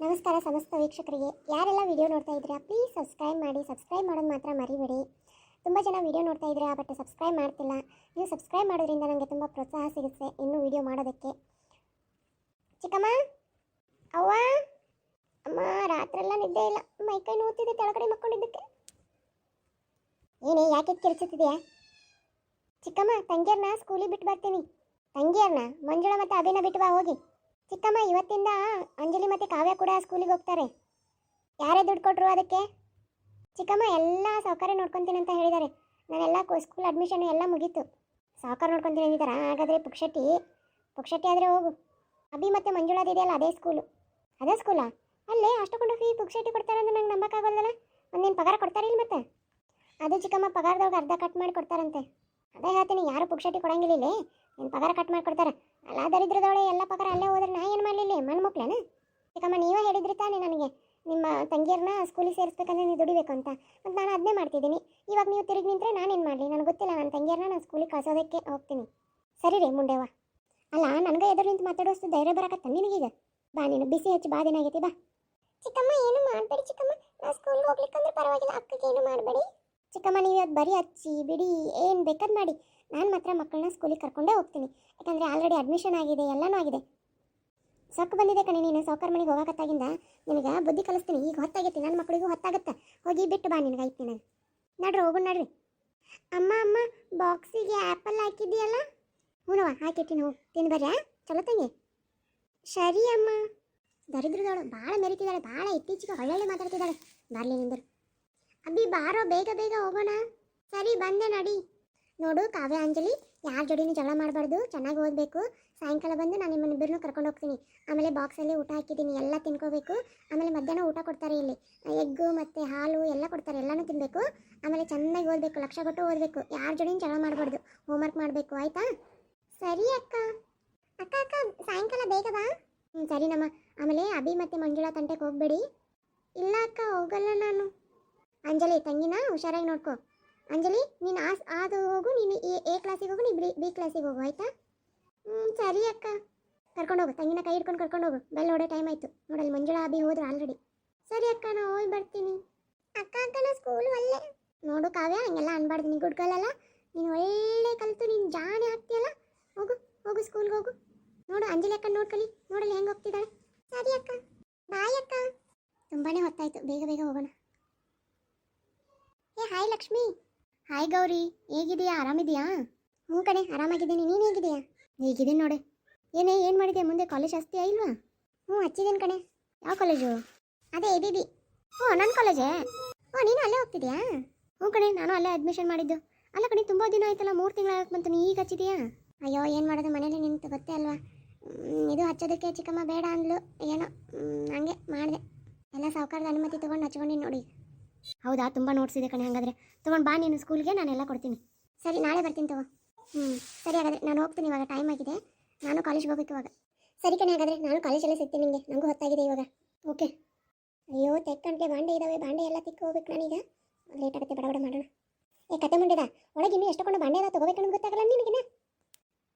ನಮಸ್ಕಾರ ಸಮಸ್ತ ವೀಕ್ಷಕರಿಗೆ. ಯಾರೆಲ್ಲ ವಿಡಿಯೋ ನೋಡ್ತಾ ಇದ್ದೀರಾ ಪ್ಲೀಸ್ ಸಬ್ಸ್ಕ್ರೈಬ್ ಮಾಡಿ. ಸಬ್ಸ್ಕ್ರೈಬ್ ಮಾಡೋದು ಮಾತ್ರ ಮರಿಬೇಡಿ. ತುಂಬ ಜನ ವಿಡಿಯೋ ನೋಡ್ತಾ ಇದ್ದೀರಾ ಬಟ್ ಸಬ್ಸ್ಕ್ರೈಬ್ ಮಾಡ್ತಿಲ್ಲ. ನೀವು ಸಬ್ಸ್ಕ್ರೈಬ್ ಮಾಡೋದ್ರಿಂದ ನನಗೆ ತುಂಬ ಪ್ರೋತ್ಸಾಹ ಸಿಗುತ್ತೆ ಇನ್ನೂ ವಿಡಿಯೋ ಮಾಡೋದಕ್ಕೆ. ಚಿಕ್ಕಮ್ಮ, ಅವ್ವ, ಅಮ್ಮ, ರಾತ್ರೆಲ್ಲ ನಿದ್ದೆ ಇಲ್ಲ, ಮೈಕೈ ನೋಡ್ತಿದ್ದೆ ಕೆಳಗಡೆ ಮಕ್ಕೊಂಡಿದ್ದಕ್ಕೆ. ಏನೇ ಯಾಕೆ ಕಿರ್ಚುತ್ತಿದೆಯಾ? ಚಿಕ್ಕಮ್ಮ, ತಂಗಿಯರ್ನ ಸ್ಕೂಲಿಗೆ ಬಿಟ್ಟು ಬರ್ತೀನಿ. ತಂಗಿಯರ್ನ ಮಂಜುಳ ಮತ್ತು ಅಭಿನ ಬಿಟ್ಟು ಬಾ ಹೋಗಿ. ಚಿಕ್ಕಮ್ಮ, ಇವತ್ತಿಂದ ಅಂಜಲಿ ಮತ್ತು ಕಾವ್ಯ ಕೂಡ ಸ್ಕೂಲಿಗೆ ಹೋಗ್ತಾರೆ. ಯಾರೇ ದುಡ್ಡು ಕೊಟ್ಟರು ಅದಕ್ಕೆ? ಚಿಕ್ಕಮ್ಮ, ಎಲ್ಲ ಸಾವುಕಾರ ನೋಡ್ಕೊತೀನಿ ಅಂತ ಹೇಳಿದ್ದಾರೆ. ನಾನೆಲ್ಲ ಸ್ಕೂಲ್ ಅಡ್ಮಿಷನ್ ಎಲ್ಲ ಮುಗೀತು. ಸಾವುಕಾರ ನೋಡ್ಕೊತೀನಿ ಅಂದಿದ್ದಾರಾ? ಹಾಗಾದರೆ ಪುಕ್ಷಟ್ಟಿ ಆದರೆ ಹೋಗು. ಅಭಿ ಮತ್ತು ಮಂಜುಳಾದಿದೆಯಲ್ಲ ಅದೇ ಸ್ಕೂಲು. ಅದೇ ಸ್ಕೂಲಾ? ಅಲ್ಲೇ ಅಷ್ಟೊಂದು ಫೀ ಪುಕ್ಷಟ್ಟಿ ಕೊಡ್ತಾರೆ ಅಂದ್ರೆ ನಂಗೆ ನಂಬಕ್ಕಾಗಲ್ಲಲ್ಲ. ಒಂದೇನು ಪಗಾರ ಕೊಡ್ತಾರೆ ಇಲ್ಲ ಮತ್ತೆ? ಅದು ಚಿಕ್ಕಮ್ಮ, ಪಗಾರದೊಳಗೆ ಅರ್ಧ ಕಟ್ ಮಾಡಿ ಕೊಡ್ತಾರಂತೆ. ಅದೇ ಹೇಳ್ತೀನಿ, ಯಾರು ಪುಕ್ಷಟ್ಟಿ ಕೊಡಂಗಿಲ್ಲ. ಏನು ಪಗಾರ ಕಟ್ ಮಾಡಿ ಕೊಡ್ತಾರೆ? ಅಲ್ಲ ದರಿದ್ರದವಳೆ ಎಲ್ಲ ಪಗಾರ ಅಲ್ಲೇ ಹೋದ್ರೆ ನಾ ಏನು ಮಾಡಲಿಲ್ಲ? ಮಣ್ಣು ಮಕ್ಳೇನ? ಚಿಕ್ಕಮ್ಮ, ನೀವೇ ಹೇಳಿದ್ರಿ ತಾನೇ ನನಗೆ ನಿಮ್ಮ ತಂಗಿಯರನ್ನ ಸ್ಕೂಲಿಗೆ ಸೇರಿಸ್ಬೇಕಂದ್ರೆ ನೀವು ದುಡಿಬೇಕು ಅಂತ. ಮತ್ತು ನಾನು ಅದನ್ನೇ ಮಾಡ್ತಿದ್ದೀನಿ. ಇವಾಗ ನೀವು ತಿರುಗಿ ನಿಂತರೆ ನಾನೇನು ಮಾಡಲಿ? ನನಗೆ ಗೊತ್ತಿಲ್ಲ. ನನ್ನ ತಂಗಿಯರನ್ನ ನಾನು ಸ್ಕೂಲಿಗೆ ಕಳ್ಸೋದಕ್ಕೆ ಹೋಗ್ತೀನಿ. ಸರಿ ರೀ ಮುಂಡೆವ್ವ. ಅಲ್ಲ, ನನಗೆ ಎದುರು ನಿಂತು ಮಾತಾಡೋಷ್ಟು ಧೈರ್ಯ ಬರಕತ್ತ ನಿನಗೀಗ? ಬಾ, ನೀನು ಬಿಸಿ ಹಚ್ಚಿ ಬಾ, ದಿನ ಆಗೈತಿ ಬಾ. ಚಿಕ್ಕಮ್ಮ, ಏನು ಮಾಡಬೇಡಿ ಚಿಕ್ಕಮ್ಮ. ನಾ ಸ್ಕೂಲ್ಗೆ ಹೋಗ್ಲಿಕ್ಕಂದ್ರೆ ಪರವಾಗಿಲ್ಲ, ಅಕ್ಕಗೆ ಏನು ಮಾಡಬೇಡಿ. ಚಿಕ್ಕಮ್ಮ, ನೀವು ಅದು ಬರೀ ಹಚ್ಚಿ ಬಿಡಿ, ಏನು ಬೇಕಾದ್ ಮಾಡಿ. ನಾನು ಮಾತ್ರ ಮಕ್ಕಳನ್ನ ಸ್ಕೂಲಿಗೆ ಕರ್ಕೊಂಡೇ ಹೋಗ್ತೀನಿ. ಯಾಕಂದರೆ ಆಲ್ರೆಡಿ ಅಡ್ಮಿಷನ್ ಆಗಿದೆ, ಎಲ್ಲನೂ ಆಗಿದೆ. ಸೊಕ್ಕು ಬಂದಿದೆ ಕಣೆ ನೀನು. ಸಾವುಕಾರ ಮನೆಗೆ ಹೋಗೋಕತ್ತಾಗಿಂದ ನಿನಗೆ ಬುದ್ಧಿ ಕಲಿಸ್ತೀನಿ. ಈಗ ಹೊತ್ತಾಗೈತಿ, ನನ್ನ ಮಕ್ಕಳಿಗೂ ಹೊತ್ತಾಗತ್ತೆ. ಹೋಗಿ ಬಿಟ್ಟು ಬಾ, ನಿನಗೆ ಐತಿ ನಾನು. ನಡ್ರಿ ಹೋಗೋಣ ನಡ್ರಿ. ಅಮ್ಮ, ಬಾಕ್ಸಿಗೆ ಆ್ಯಪಲ್ ಹಾಕಿದ್ದೀಯಲ್ಲ? ಹ್ಞೂನವ, ಹಾಕಿಟ್ಟಿನಿ. ಹೋಗಿ ತಿನ್ನು ಬರ್ಯಾ? ಚಲೋ ತಂಗಿ. ಸರಿ ಅಮ್ಮ. ದರಿದ್ರದವಳು ಭಾಳ ಮೆರಿತಿದ್ದಾಳೆ, ಭಾಳ ಇತ್ತೀಚೆಗೆ ಒಳ್ಳೊಳ್ಳೆ ಮಾತಾಡ್ತಿದ್ದಾಳೆ. ಬರಲಿ ನಿಂದರು. ಅಬ್ಬಿ ಬಾರೋ, ಬೇಗ ಬೇಗ ಹೋಗೋಣ. ಸರಿ, ಬಂದೆ ನಡಿ. ನೋಡು ಕಾವ್ಯ, ಅಂಜಲಿ, ಯಾರ ಜೋಡಿನೂ ಜಗಳ ಮಾಡಬಾರ್ದು, ಚೆನ್ನಾಗಿ ಓದಬೇಕು. ಸಾಯಂಕಾಲ ಬಂದು ನಾನು ನಿಮ್ಮನ್ನಿಬ್ಬರನ್ನೂ ಕರ್ಕೊಂಡು ಹೋಗ್ತೀನಿ. ಆಮೇಲೆ ಬಾಕ್ಸಲ್ಲಿ ಊಟ ಹಾಕಿದ್ದೀನಿ, ಎಲ್ಲ ತಿನ್ಕೋಬೇಕು. ಆಮೇಲೆ ಮಧ್ಯಾಹ್ನ ಊಟ ಕೊಡ್ತಾರೆ ಇಲ್ಲಿ, ಎಗ್ಗು ಮತ್ತು ಹಾಲು ಎಲ್ಲ ಕೊಡ್ತಾರೆ, ಎಲ್ಲನೂ ತಿನ್ನಬೇಕು. ಆಮೇಲೆ ಚೆನ್ನಾಗಿ ಓದಬೇಕು, ಲಕ್ಷ ಕೊಟ್ಟು ಓದಬೇಕು. ಯಾರ ಜೋಡಿನೂ ಜಗಳ ಮಾಡಬಾರ್ದು, ಹೋಮ್ವರ್ಕ್ ಮಾಡಬೇಕು, ಆಯಿತಾ? ಸರಿ ಅಕ್ಕ. ಅಕ್ಕ ಅಕ್ಕ, ಸಾಯಂಕಾಲ ಬೇಗ ಬಾ. ಸರಿ ನಮ್ಮ. ಆಮೇಲೆ ಅಭಿ ಮತ್ತು ಮಂಜುಳಾ ತಂಟೆಗೆ ಹೋಗಬೇಡಿ. ಇಲ್ಲ ಅಕ್ಕ, ಹೋಗಲ್ಲ ನಾನು. ಅಂಜಲಿ ತಂಗಿನ ಹುಷಾರಾಗಿ ನೋಡ್ಕೊ. ಅಂಜಲಿ, ನೀನು ಅದು ಹೋಗು, ನೀನು ಎ ಕ್ಲಾಸಿಗೆ ಹೋಗು, ನೀನು ಬಿ ಕ್ಲಾಸಿಗೆ ಹೋಗು, ಆಯಿತಾ? ಸರಿ ಅಕ್ಕ. ಕರ್ಕೊಂಡು ಹೋಗು, ತಂಗಿನ ಕೈ ಹಿಡ್ಕೊಂಡು ಕರ್ಕೊಂಡು ಹೋಗು. ಬೆಲ್ ಹೊಡೆ ಟೈಮ್ ಆಯಿತು ನೋಡಲ್ಲಿ. ಮಂಜುಳಾ ಅಭಿ ಹೋದ್ರು ಆಲ್ರೆಡಿ. ಸರಿ ಅಕ್ಕ, ನಾ ಹೋಗಿ ಬರ್ತೀನಿ. ಅಕ್ಕ ನಾ ಸ್ಕೂಲ್ ಒಳ್ಳೆ. ನೋಡು ಕಾವ್ಯ, ಹಂಗೆಲ್ಲ ಅನ್ಬಾರ್ದು. ನೀನು ಗುಡ್ಗಲ್ಲ, ನೀನು ಒಳ್ಳೆ ಕಲಿತು ನೀನು ಜಾಣೆ ಆಗ್ತೀಯಲ್ಲ. ಹೋಗು ಹೋಗು, ಸ್ಕೂಲ್ಗೆ ಹೋಗು. ನೋಡು ಅಂಜಲಿ ಅಕ್ಕ ನೋಡ್ಕಲಿ, ನೋಡಲ್ಲಿ ಹೆಂಗೆ ಹೋಗ್ತಿದ್ದಾಳೆ. ಸರಿ ಅಕ್ಕ, ಬಾಯ್ ಅಕ್ಕ. ತುಂಬಾ ಹೊತ್ತಾಯಿತು, ಬೇಗ ಬೇಗ ಹೋಗೋಣ. ಹಾಯ್ ಲಕ್ಷ್ಮಿ. ಹಾಯ್ ಗೌರಿ, ಹೇಗಿದೆಯಾ? ಆರಾಮಿದೆಯಾ? ಹ್ಞೂ ಕಣೆ, ಆರಾಮಾಗಿದ್ದೀನಿ. ನೀನು ಹೇಗಿದೆಯಾ? ಹೇಗಿದ್ದೀನಿ ನೋಡಿ. ಏನು ಮಾಡಿದೆ? ಮುಂದೆ ಕಾಲೇಜ್ ಹಚ್ತೀಯಾ ಇಲ್ವಾ? ಹ್ಞೂ, ಹಚ್ಚಿದ್ದೀನಿ ಕಣೆ. ಯಾವ ಕಾಲೇಜು? ಅದೇ ABB. ನನ್ನ ಕಾಲೇಜೇ? ನೀನು ಅಲ್ಲೇ ಹೋಗ್ತಿದ್ಯಾ? ಹ್ಞೂ ಕಣೆ, ನಾನು ಅಲ್ಲೇ ಅಡ್ಮಿಷನ್ ಮಾಡಿದ್ದು. ಅಲ್ಲ ಕಣೆ, ತುಂಬ ದಿನ ಆಯ್ತಲ್ಲ, 3 ತಿಂಗಳಾಗಕ್ಕೆ ಬಂತು. ನೀ ಈಗ ಹಚ್ಚಿದೆಯಾ? ಅಯ್ಯೋ, ಏನು ಮಾಡೋದು, ಮನೇಲಿ ನಿಂತು ಗೊತ್ತೇ ಅಲ್ವಾ. ಇದು ಹಚ್ಚೋದಕ್ಕೆ ಚಿಕ್ಕಮ್ಮ ಬೇಡ ಅಂದ್ಲು. ಏನೋ ಹಂಗೆ ಮಾಡಿದೆ. ಎಲ್ಲ ಸಾವುಕಾರದ ಅನುಮತಿ ತೊಗೊಂಡು ಹಚ್ಕೊಂಡಿನಿ ನೋಡಿ. ಹೌದಾ? ತುಂಬ ನೋಟ್ಸಿದೆ ಕಣೆ. ಹಾಗಾದರೆ ತೊಗೊಂಡು ಬಾ ನೀನು ಸ್ಕೂಲ್ಗೆ, ನಾನೆಲ್ಲ ಕೊಡ್ತೀನಿ. ಸರಿ, ನಾಳೆ ಬರ್ತೀನಿ ತಗೋ. ಸರಿ, ಹಾಗಾದರೆ ನಾನು ಹೋಗ್ತೀನಿ. ಇವಾಗ ಟೈಮ್ ಆಗಿದೆ, ನಾನು ಕಾಲೇಜ್ಗೆ ಹೋಗ್ಬೇಕು ಇವಾಗ. ಸರಿ ಕಣೆ, ಹಾಗಾದರೆ ನಾನು ಕಾಲೇಜಲ್ಲೇ ಸಿಗ್ತೀನಿ ನಿಮಗೆ. ನನಗೂ ಹೊತ್ತಾಗಿದೆ ಇವಾಗ. ಓಕೆ. ಅಯ್ಯೋ, ತೆಕ್ಕಂಟ್ಲೆ ಬಾಂಡೆ ಇದ್ದಾವೆ, ಬಾಂಡೆ ಎಲ್ಲ ತಿಕ್ಕು ಹೋಗ್ಬೇಕು ನಾನೀಗ. ಲೇಟ್ ಆಗುತ್ತೆ, ಬಡ ಮಾಡೋಣ. ಕತೆ ಮುಂಡೆದ ಒಳಗೆ ಇನ್ನೂ ಎಷ್ಟೊಂದು ಬಾಂಡೆ ಎಲ್ಲ ತೊಗೋಬೇಕನ್ನೋದು ಗೊತ್ತಾಗಲ್ಲ ನಿನಗಿನ.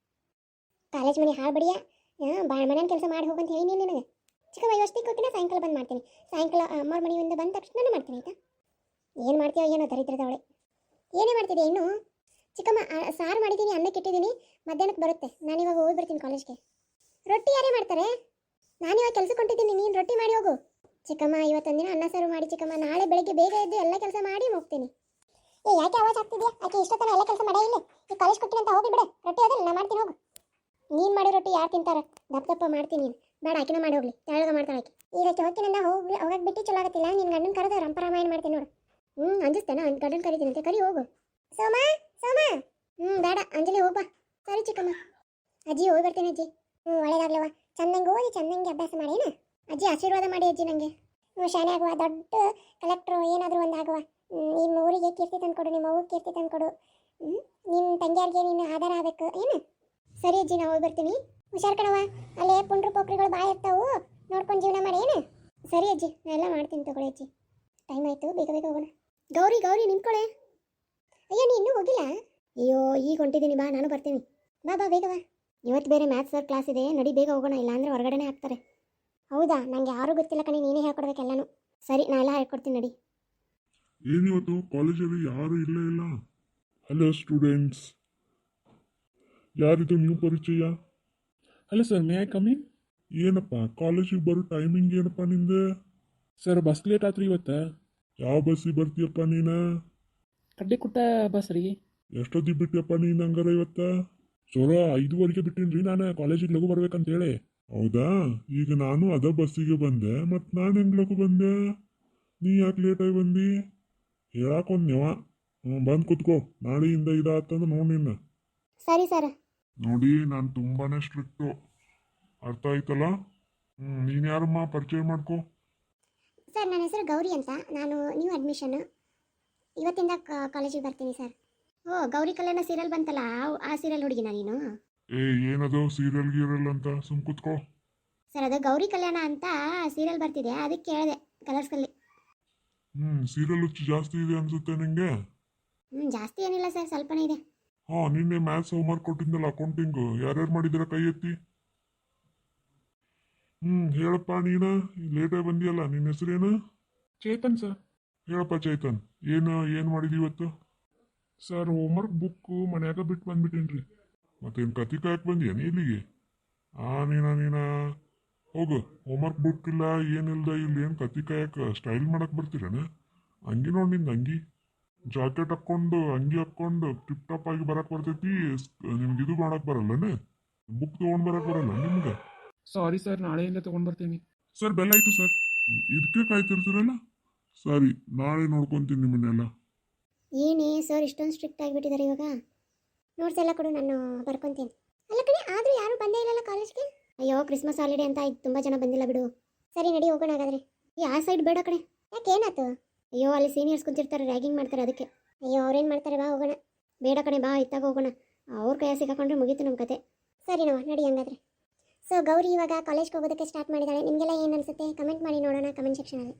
ಕಾಲೇಜ್ ಮನೆ ಹಾಳು ಬಡಿಯ. ಮನೇನ ಕೆಲಸ ಮಾಡಿ ಹೋಗಂತ ಹೇಳಿ ನೀನು ನಿನಗೆ. ಚಿಕ್ಕಮ್ಮ, ಇವಷ್ಟು ತಿಕ್ಕೋಕಿನ ಸಾಯಂಕಾಲ ಬಂದು ಮಾಡ್ತೀನಿ. ಸಾಯಂಕಾಲ ಅಮ್ಮವ್ರ ಮನೆಯಿಂದ ಬಂದ ತಕ್ಷಣ ನಾನು ಮಾಡ್ತೀನಿ, ಆಯಿತಾ? ಏನು ಮಾಡ್ತೀಯೋ ಏನೋ ದರಿದ್ರದವಳೆ. ಏನೇ ಮಾಡ್ತಿದ್ದೆ ಇನ್ನು? ಚಿಕ್ಕಮ್ಮ, ಸಾರು ಮಾಡಿದ್ದೀನಿ, ಅನ್ನಕ್ಕೆ ಇಟ್ಟಿದ್ದೀನಿ, ಮಧ್ಯಾಹ್ನಕ್ಕೆ ಬರುತ್ತೆ. ನಾನಿವಾಗ ಹೋಗಿ ಬರ್ತೀನಿ ಕಾಲೇಜ್ಗೆ. ರೊಟ್ಟಿ ಯಾರೇ ಮಾಡ್ತಾರೆ? ನಾನಿವಾಗ ಕೆಲಸಕ್ಕೆ ಹೊಂಟಿದ್ದೀನಿ, ನೀನು ರೊಟ್ಟಿ ಮಾಡಿ ಹೋಗು. ಚಿಕ್ಕಮ್ಮ, ಇವತ್ತೊಂದಿನ ಅನ್ನ ಸಾರು ಮಾಡಿ ಚಿಕ್ಕಮ್ಮ. ನಾಳೆ ಬೆಳಗ್ಗೆ ಬೇಗ ಎದ್ದು ಎಲ್ಲ ಕೆಲಸ ಮಾಡಿ ಹೋಗ್ತೀನಿ. ಯಾಕೆ ಆವಾಜ್ ಆಗ್ತಿದ್ಯಾ? ಆಕೆ ಇಷ್ಟೊತ್ತನ ಎಲ್ಲ ಕೆಲಸ ಮಾಡೇ ಇಲ್ಲ. ಈ ಕಾಲೇಜ್ ಕೊಟ್ಟಿನಿ ಅಂತ ಹೋಗಿ ಬಿಡು. ರೊಟ್ಟಿ ಅದಲ್ಲ, ನಾನು ಮಾಡ್ತೀನಿ ಹೋಗು. ನೀನು ಮಾಡಿ ರೊಟ್ಟಿ ಯಾರು ತಿಂತಾರೆ? ದಪ್ಪ ಮಾಡ್ತೀನಿ ನೀನು. ಬೇಡ, ಆಕಿನ ಮಾಡಿ ಹೋಗ್ಲಿ, ತೆಳಗ ಮಾಡ್ತಾಳೆ ಆಕೆ. ಈಗ ಹೋಗ್ತೀನಂದ ಹೋಗಕ್ಕೆ ಬಿಟ್ಟು ಚಲೋ ಆಗತ್ತಿಲ್ಲ. ನಿನ್ನ ಗಂಡನ ಕರೆದು ರಂಪರಾಮಾಯಣ ಮಾಡ್ತೀನಿ ನೋಡು. ಅಂಜಿಸ್ತೇನೆ, ಗಂಡನ ಕರಿತೀನಿ ಅಂತ. ಕರಿ ಹೋಗು. ಸೋಮ. ಬೇಡ ಅಂಜಲಿ, ಹೋಗ್ಬಾ. ಸರಿ ಚಿಕ್ಕಮ್ಮ. ಅಜ್ಜಿ, ಹೋಗಿ ಬರ್ತೀನಿ ಅಜ್ಜಿ. ಒಳ್ಳೇದಾಗ್ಲವ. ಚಂದಂಗೆ ಓದಿ, ಚಂದಂಗೆ ಅಭ್ಯಾಸ ಮಾಡೇನ ಅಜ್ಜಿ. ಆಶೀರ್ವಾದ ಮಾಡಿ ಅಜ್ಜಿ ನನಗೆ. ಶಾಣೆ ಆಗುವ, ದೊಡ್ಡ ಕಲೆಕ್ಟ್ರು ಏನಾದರೂ ಒಂದು ಆಗುವ. ನಿಮ್ಮ ಊರಿಗೆ ಕೀರ್ತಿ ತಂದುಕೊಡು, ನಿಮ್ಮ ಅವ್ರಿಗೆ ಕೀರ್ತಿ ತಂದುಕೊಡು. ನಿಮ್ಮ ತಂಗಿಯಾರಿಗೆ ನೀನು ಆಧಾರ ಆಗಬೇಕು ಏನು? ಸರಿ ಅಜ್ಜಿ, ನಾ ಹೋಗಿ ಬರ್ತೀನಿ. ಹುಷಾರು ಕಣವ, ಅಲ್ಲೇ ಪುಂಡ್ರು ಪೋಖ್ರಿಗಳು ಬಾಯ್ ಇರ್ತಾವು, ನೋಡ್ಕೊಂಡು ಜೀವನ ಮಾಡಿ ಏನು? ಸರಿ ಅಜ್ಜಿ, ನಾ ಎಲ್ಲ ಮಾಡ್ತೀನಿ ತಗೊಳ್ಳಿ ಅಜ್ಜಿ. ಟೈಮ್ ಆಯಿತು, ಬೇಗ ಬೇಗ ಹೋಗೋಣ. ಗೌರಿ ನಿಂತ್ಕೊಳ್ಳೆ. ಅಯ್ಯೋ, ನೀ ಇನ್ನೂ ಹೋಗಿಲ್ಲ? ಅಯ್ಯೋ, ಈಗ ಹೊಂಟಿದ್ದೀನಿ, ಬಾ ನಾನು ಬರ್ತೀನಿ. ಬಾ ಬೇಗ ಬಾ. ಇವತ್ತು ಬೇರೆ ಮ್ಯಾಥ್ಸ್ ಸರ್ ಕ್ಲಾಸ್ ಇದೆ, ನಡಿ ಬೇಗ ಹೋಗೋಣ, ಇಲ್ಲಾಂದರೆ ಹೊರಗಡೆನೇ ಹಾಕ್ತಾರೆ. ಹೌದಾ, ನನಗೆ ಯಾರೂ ಗೊತ್ತಿಲ್ಲ ಕಣೆ, ನೀನೇ ಹೇಳ್ಕೊಡ್ಬೇಕೆಲ್ಲನೂ. ಸರಿ, ನಾ ಎಲ್ಲ ಹೇಳ್ಕೊಡ್ತೀನಿ ನಡಿ. ಏನಿವತ್ತು ಕಾಲೇಜಲ್ಲಿ ಯಾರು ಇಲ್ಲೇ ಇಲ್ಲ. ಹಲೋ ಸ್ಟೂಡೆಂಟ್ಸ್, ಯಾರಿದು ನ್ಯೂ ಪರಿಚಯ? Hello sir, may I come in? ಏನಪ್ಪ ಕಾಲೇಜಿಗೆ ಬರೋ ಟೈಮಿಂಗ್ ಏನಪ್ಪ ನಿಂದೆ? ಸರ್ ಬಸ್ ಲೇಟ್ ಆತ್ರಿ ಇವತ್ತು. ಯಾವ ಬಸ್ಸಿಗೆ ಬರ್ತೀಯಪ್ಪ ನೀನು? ಕಡ್ಡಿಕುಟ್ಟ ಬಸ್ ರೀ. ಎಷ್ಟೊತ್ತಿಗೆ ಬಿಟ್ಟಿಯಪ್ಪ ನೀನು ಹಂಗಾರ ಇವತ್ತ? ಚಲೋ 5:15 ಬಿಟ್ಟಿನ್ರಿ ನಾನು ಕಾಲೇಜಿಗೆ ಲಘು ಬರ್ಬೇಕಂತೇಳಿ. ಹೌದಾ, ಈಗ ನಾನು ಅದ ಬಸ್ಸಿಗೆ ಬಂದೆ, ಮತ್ತು ನಾನು ಹೆಂಗೆ ಲಘು ಬಂದೆ? ನೀ ಯಾಕೆ ಲೇಟಾಗಿ ಬಂದು ಹೇಳಾಕೊಂಡ್ಯವ? ಬಂದು ಕುತ್ಕೋ, ನಾಳೆಯಿಂದ ಇದಾತಂದ್ರೆ ನೋಡಿ ನಿನ್ನ. ಸರಿ ಸರ್. ನೋಡಿ, ನಾನು ತುಂಬಾ ಸ್ಟ್ರಿಕ್ಟು, ಅರ್ಥ ಆಯ್ತಲ್ಲ? ನೀನು ಯಾರಮ್ಮ, ಪರಿಚಯ ಮಾಡ್ಕೊ. ಸರ್, ನನ್ನ ಹೆಸರು ಗೌರಿ ಅಂತ. ನಾನು ನ್ಯೂ ಅಡ್ಮಿಷನ್, ಇವತ್ತಿಂದ ಕಾಲೇಜಿಗೆ ಬರ್ತೀನಿ ಸರ್. ಓ, ಗೌರಿ ಕಲ್ಯಾಣ ಸೀರಿಯಲ್ ಬಂತಲ್ಲ, ಆ ಸೀರಿಯಲ್ ಹುಡುಗಿನ ನೀನು? ಏನದು ಸೀರಿಯಲ್ ಗೀರಿಯಲ್ ಅಂತ? ಸುಮ್ ಕುತ್ಕೋ. ಸರ್, ಅದು ಗೌರಿ ಕಲ್ಯಾಣ ಅಂತ ಸೀರಿಯಲ್ ಬರ್ತಿದೆ, ಅದಕ್ಕೆ ಕೇಳಿದೆ ಕಲರ್ಸ್ಕಲ್ಲಿ. ಸೀರಿಯಲ್ ಹುಚ್ಚು ಜಾಸ್ತಿ ಇದೆ ಅನ್ಸುತ್ತೆ ನಿಂಗೆ? ಜಾಸ್ತಿ ಏನಿಲ್ಲ ಸರ್, ಸ್ವಲ್ಪನೇ ಇದೆ. ನಿನ್ನೆ ಮ್ಯಾಥ್ಸ್ ಹೋಮ್ವರ್ಕ್ ಕೊಟ್ಟಿದ್ದಲ್ಲ, ಅಕೌಂಟಿಂಗು, ಯಾರ್ಯಾರು ಮಾಡಿದ್ದೀರ ಕೈ ಎತ್ತಿ? ಹೇಳಪ್ಪ, ನೀನು ಲೇಟಾಗಿ ಬಂದಿಯಲ್ಲ, ನಿನ್ನ ಹೆಸರೇನು? ಚೇತನ್ ಸರ್. ಹೇಳಪ್ಪ ಚೈತನ್, ಏನು ಮಾಡಿದಿ ಇವತ್ತು? ಸರ್, ಹೋಮ್ವರ್ಕ್ ಬುಕ್ಕು ಮನ್ಯಾಗ ಬಿಟ್ಟು ಬಂದ್ಬಿಟ್ಟೇನ್ರಿ. ಮತ್ತೇನು ಕತಿ ಕಾಯಕ್ಕೆ ಬಂದಿಯೇನು ಇಲ್ಲಿಗೆ? ನೀನ ಹೋಗು, ಹೋಮ್ವರ್ಕ್ ಬುಕ್ ಇಲ್ಲ ಏನಿಲ್ದ ಇಲ್ಲಿ ಏನು ಕತಿ ಕಾಯಕ್ಕೆ ಸ್ಟೈಲ್ ಮಾಡಕ್ಕೆ ಬರ್ತೀರೇನ? ಅಂಗಿ ನೋಡಿ ನಿಂದು ಅಂಗಿ, ಜಾಕೆಟ್ ಹಾಕ್ಕೊಂಡು ಅಂಗಿ ಹಾಕ್ಕೊಂಡು ಟಿಪ್ ಟಾಪ್ ಆಗಿ ಬರಕ್ಕೆ ಬರ್ತೈತಿ. ನಿಮ್ಗೆ ಇದು ಮಾಡಕ್ಕೆ ಬರಲ್ಲನೇ? ಬುಕ್ ತೊಗೊಂಡು ಬರಕ್ಕೆ ಬರಲ್ಲ ನಿಮ್ಗೆ? ಸಾರಿ ಸರ್, ನಾಳೆಯಿಂದ ತೊಗೊಂಡು ಬರ್ತೀನಿ. ಸರ್ ಬೆಲ್ಲ ಆಯ್ತು ಸರ್. ಇದಕ್ಕೆ ಕಾಯ್ತಿರ್ತೀರಲ್ಲ? ಸರಿ, ನಾಳೆ ನೋಡ್ಕೊತೀನಿ ನಿಮ್ಮನ್ನೆಲ್ಲ. ಏನೇ ಸರ್ ಇಷ್ಟೊಂದು ಸ್ಟ್ರಿಕ್ಟ್ ಆಗಿಬಿಟ್ಟಿದ್ದಾರೆ ಇವಾಗ? ನೋಟ್ಸ್ ಎಲ್ಲ ಕೊಡು, ನಾನು ಬರ್ಕೊತೀನಿ. ಅಲ್ಲ ಕಣೆ, ಆದರೂ ಯಾರೂ ಬಂದೇ ಇಲ್ಲಲ್ಲ ಕಾಲೇಜ್ಗೆ? ಅಯ್ಯೋ, ಕ್ರಿಸ್ಮಸ್ ಹಾಲಿಡೇ ಅಂತ ತುಂಬ ಜನ ಬಂದಿಲ್ಲ ಬಿಡು. ಸರಿ ನಡಿ, ಹೋಗೋಣ ಹಾಗಾದ್ರೆ. ಆ ಸೈಡ್ ಬೇಡ ಕಣೆ. ಯಾಕೆ, ಏನಾಯ್ತು? ಅಯ್ಯೋ, ಅಲ್ಲಿ ಸೀನಿಯರ್ಸ್ ಕುಂತಿರ್ತಾರೆ, ರ್ಯಾಗಿಂಗ್ ಮಾಡ್ತಾರೆ ಅದಕ್ಕೆ. ಅಯ್ಯೋ, ಅವ್ರೇನು ಮಾಡ್ತಾರೆ, ಬಾ ಹೋಗೋಣ. ಬೇಡ ಕಣೆ, ಬಾ ಇತ್ತಾಗ ಹೋಗೋಣ. ಅವ್ರ ಕೈಯ ಸಿಕ್ಕಾಕೊಂಡ್ರೆ ಮುಗೀತು ನಮ್ಮ ಕತೆ. ಸರಿ ನಾವು ನಡಿ ಹಂಗಾದ್ರೆ. ಸೊ ಗೌರಿ ಇವಾಗ ಕಾಲೇಜ್ಗೆ ಹೋಗೋದಕ್ಕೆ ಸ್ಟಾರ್ಟ್ ಮಾಡಿದ್ದಾಳೆ. ನಿಮಗೆಲ್ಲ ಏನು ಅನಿಸುತ್ತೆ ಕಮೆಂಟ್ ಮಾಡಿ ನೋಡೋಣ ಕಮೆಂಟ್ ಸೆಕ್ಷನಲ್ಲಿ.